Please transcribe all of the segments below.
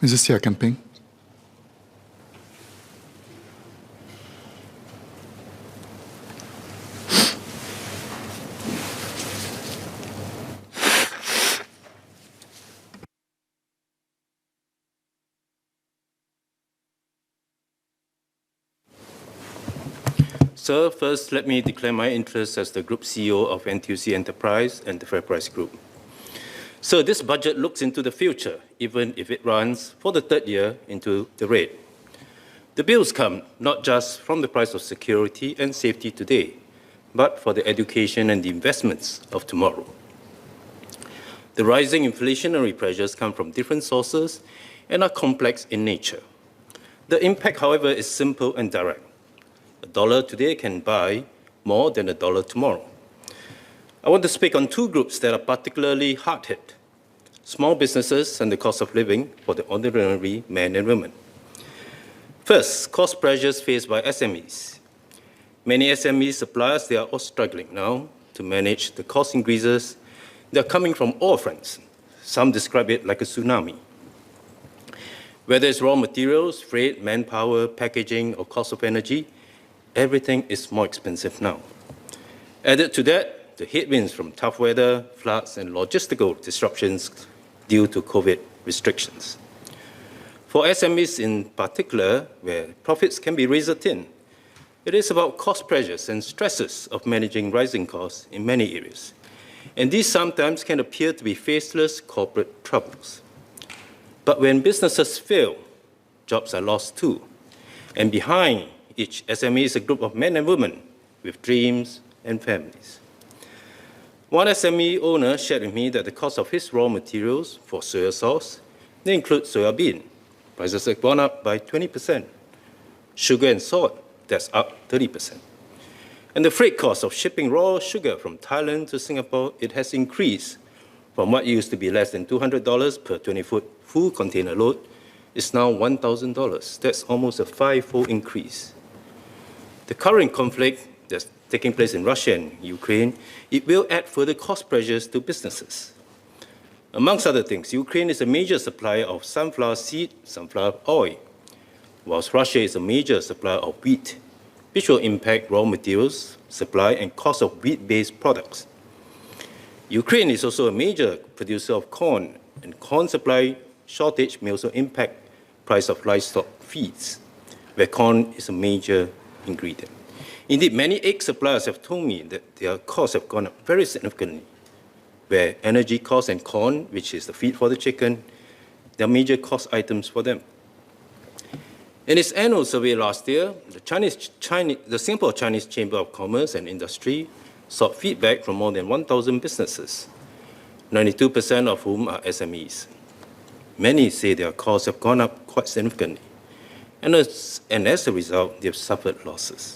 Mrs. Seah Kian Peng. Sir, first let me declare my interest as the Group CEO of NTUC Enterprise and the FairPrice Group. So this budget looks into the future, even if it runs for the third year into the red. The bills come not just from the price of security and safety today, but for the education and the investments of tomorrow. The rising inflationary pressures come from different sources and are complex in nature. The impact, however, is simple and direct. $1 today can buy more than $1 tomorrow. I want to speak on two groups that are particularly hard hit: small businesses and the cost of living for the ordinary men and women. First, cost pressures faced by SMEs. Many SME suppliers, they are all struggling now to manage the cost increases. They are coming from all fronts. Some describe it like a tsunami. Whether it's raw materials, freight, manpower, packaging, or cost of energy, everything is more expensive now. Added to that, the headwinds from tough weather, floods, and logistical disruptions due to COVID restrictions. For SMEs in particular, where profits can be razor thin, it is about cost pressures and stresses of managing rising costs in many areas. And these sometimes can appear to be faceless corporate troubles. But when businesses fail, jobs are lost too. And behind each SME is a group of men and women with dreams and families. One SME owner shared with me that the cost of his raw materials for soya sauce, they include soya bean. Prices have gone up by 20%. Sugar and salt, that's up 30%. And the freight cost of shipping raw sugar from Thailand to Singapore, it has increased from what used to be less than $200 per 20-foot full container load, is now $1,000. That's almost a five-fold increase. The current conflict that's taking place in Russia and Ukraine, it will add further cost pressures to businesses. Amongst other things, Ukraine is a major supplier of sunflower seed, sunflower oil, whilst Russia is a major supplier of wheat, which will impact raw materials, supply, and cost of wheat-based products. Ukraine is also a major producer of corn, and corn supply shortage may also impact price of livestock feeds, where corn is a major ingredient. Indeed, many egg suppliers have told me that their costs have gone up very significantly, where energy costs and corn, which is the feed for the chicken, they are major cost items for them. In its annual survey last year, the Singapore Chinese Chamber of Commerce and Industry sought feedback from more than 1,000 businesses, 92% of whom are SMEs. Many say their costs have gone up quite significantly, and as a result, they have suffered losses.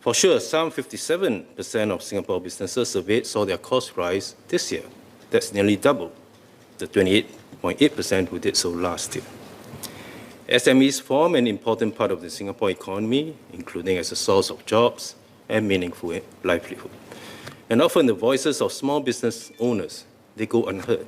For sure, some 57% of Singapore businesses surveyed saw their costs rise this year. That's nearly double the 28.8% who did so last year. SMEs form an important part of the Singapore economy, including as a source of jobs and meaningful livelihood. And often the voices of small business owners, they go unheard.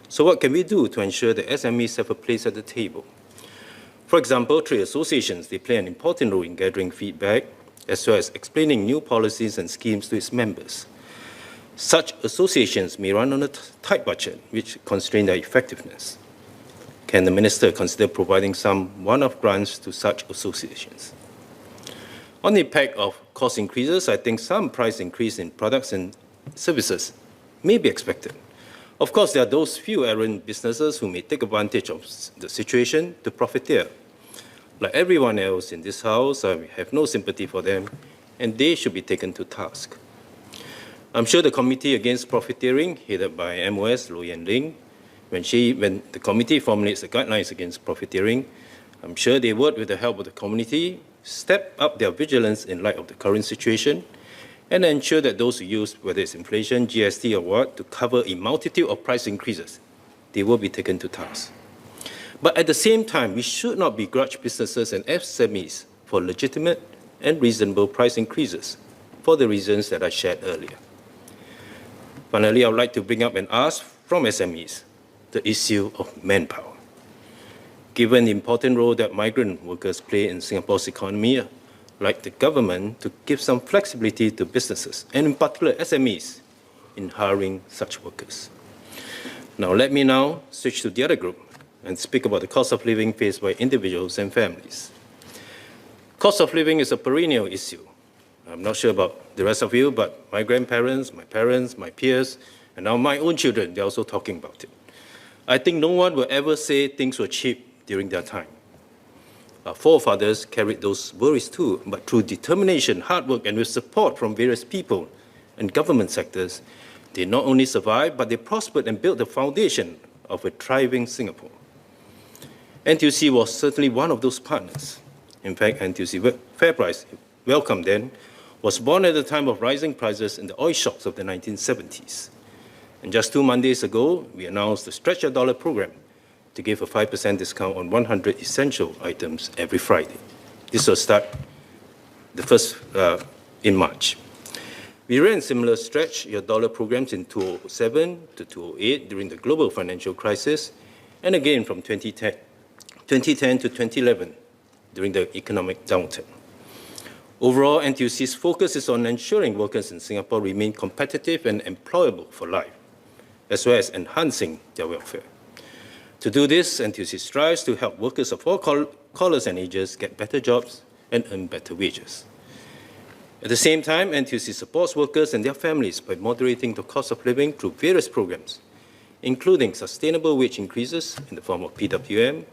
So what can we do to ensure that SMEs have a place at the table? For example, trade associations, they play an important role in gathering feedback, as well as explaining new policies and schemes to its members. Such associations may run on a tight budget, which constrain their effectiveness. Can the Minister consider providing some one-off grants to such associations? On the impact of cost increases, I think some price increase in products and services may be expected. Of course, there are those few errant businesses who may take advantage of the situation to profiteer. Like everyone else in this House, I have no sympathy for them, and they should be taken to task. I'm sure the Committee Against Profiteering, headed by MOS Low Yen Ling, when the committee formulates the guidelines against profiteering, I'm sure they would, with the help of the community, step up their vigilance in light of the current situation and ensure that those who use, whether it's inflation, GST or what, to cover a multitude of price increases, they will be taken to task. But at the same time, we should not begrudge businesses and SMEs for legitimate and reasonable price increases for the reasons that I shared earlier. Finally, I would like to bring up and ask from SMEs the issue of manpower. given the important role that migrant workers play in Singapore's economy, I'd like the government to give some flexibility to businesses, and in particular SMEs, in hiring such workers. Now, let me now switch to the other group and speak about the cost of living faced by individuals and families. Cost of living is a perennial issue. I'm not sure about the rest of you, but my grandparents, my parents, my peers, and now my own children, they're also talking about it. I think no one will ever say things were cheap during their time. Our forefathers carried those worries too, but through determination, hard work, and with support from various people and government sectors, they not only survived, but they prospered and built the foundation of a thriving Singapore. NTUC was certainly one of those partners. In fact, NTUC FairPrice, welcome then, was born at the time of rising prices in the oil shocks of the 1970s. And just 2 Mondays ago, we announced the Stretch a Dollar program to give a 5% discount on 100 essential items every Friday. This will start the first in March. We ran similar Stretch Your Dollar programs in 2007 to 2008 during the global financial crisis, and again from 2010 to 2011 during the economic downturn. Overall, NTUC's focus is on ensuring workers in Singapore remain competitive and employable for life, as well as enhancing their welfare. To do this, NTUC strives to help workers of all colours and ages get better jobs and earn better wages. At the same time, NTUC supports workers and their families by moderating the cost of living through various programs, including sustainable wage increases in the form of PWM,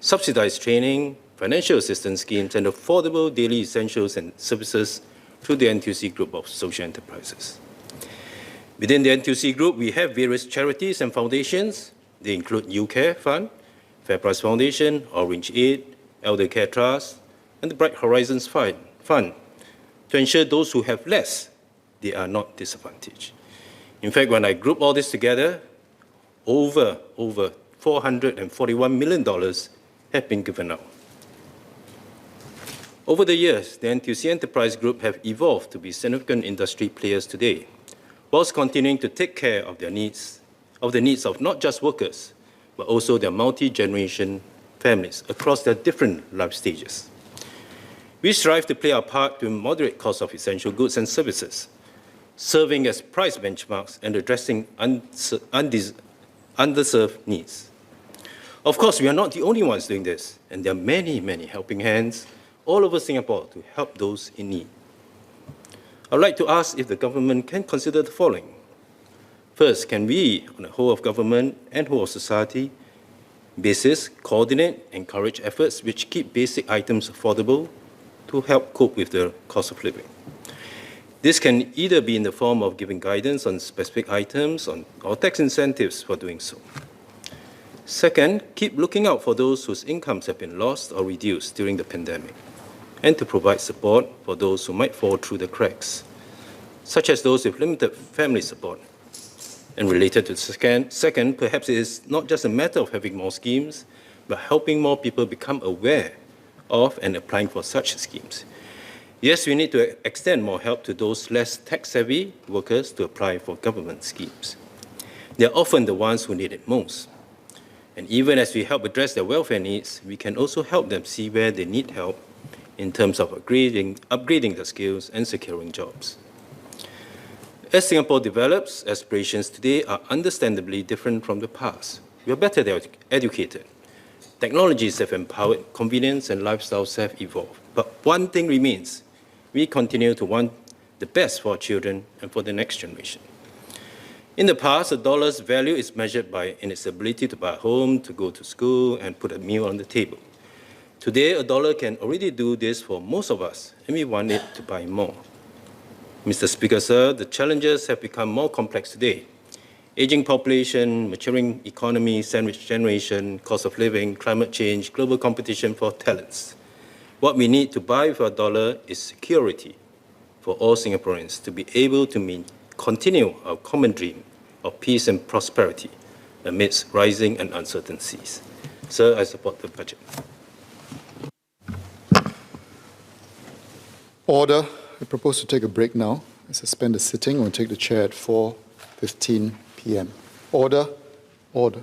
subsidized training, financial assistance schemes, and affordable daily essentials and services through the NTUC Group of Social Enterprises. Within the NTUC Group, we have various charities and foundations. They include UCare Fund, FairPrice Foundation, Orange Aid, Elder Care Trust, and the Bright Horizons Fund, to ensure those who have less, they are not disadvantaged. In fact, when I group all this together, over $441 million have been given out. Over the years, the NTUC Enterprise Group have evolved to be significant industry players today, whilst continuing to take care of the needs of not just workers, but also their multi-generation families across their different life stages. We strive to play our part to moderate costs of essential goods and services, serving as price benchmarks and addressing underserved needs. Of course, we are not the only ones doing this, and there are many, many helping hands all over Singapore to help those in need. I would like to ask if the government can consider the following. First, can we, on a whole of government and whole of society basis, coordinate, encourage efforts which keep basic items affordable to help cope with the cost of living? This can either be in the form of giving guidance on specific items or tax incentives for doing so. Second, keep looking out for those whose incomes have been lost or reduced during the pandemic, and to provide support for those who might fall through the cracks, such as those with limited family support. And related to the second, perhaps it is not just a matter of having more schemes, but helping more people become aware of and applying for such schemes. Yes, we need to extend more help to those less tech-savvy workers to apply for government schemes. They are often the ones who need it most. And even as we help address their welfare needs, we can also help them see where they need help in terms of upgrading their skills and securing jobs. As Singapore develops, aspirations today are understandably different from the past. We are better educated. Technologies have empowered convenience and lifestyles have evolved. But one thing remains. We continue to want the best for our children and for the next generation. In the past, a dollar's value is measured in its ability to buy a home, to go to school, and put a meal on the table. Today, a dollar can already do this for most of us, and we want it to buy more. Mr. Speaker, sir, the challenges have become more complex today. Aging population, maturing economy, sandwich generation, cost of living, climate change, global competition for talents. What we need to buy for a dollar is security for all Singaporeans to be able to continue our common dream of peace and prosperity amidst rising and uncertain seas. Sir, I support the budget. Order. I propose to take a break now. I suspend the sitting. We'll take the chair at 4:15 p.m. Order. Order.